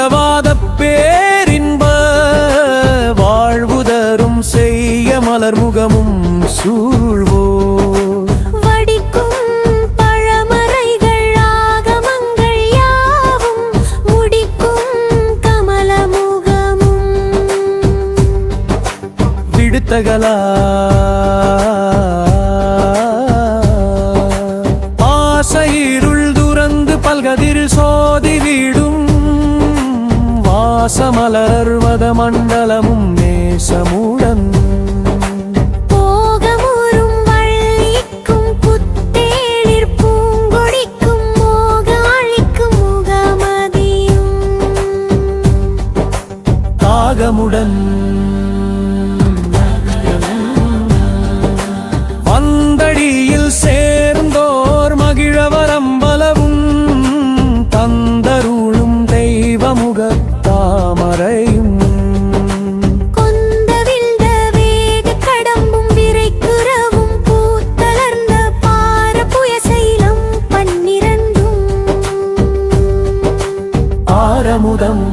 உலவாத பேரின்ப வாழ்வுதரும் செய்ய மலர்முகமும் சூழ்வோ விடுத்தகலா ஆசையிருள் துறந்து பல்கதிர் சோதி வீடும் வாசமலர்வத மண்டலமும் நேசமுடன் தாகமுடன் வந்தடியில் சேர்ந்தோர் மகிழவரம்பலவும் தந்தருளும் தெய்வமுகத்தாமரையும் கொந்தவிழ்ந்த வேக கடம்பும் விரைக்குறவும் பூத்தளர்ந்த பார புயசைலம் 12 ஆரமுதம்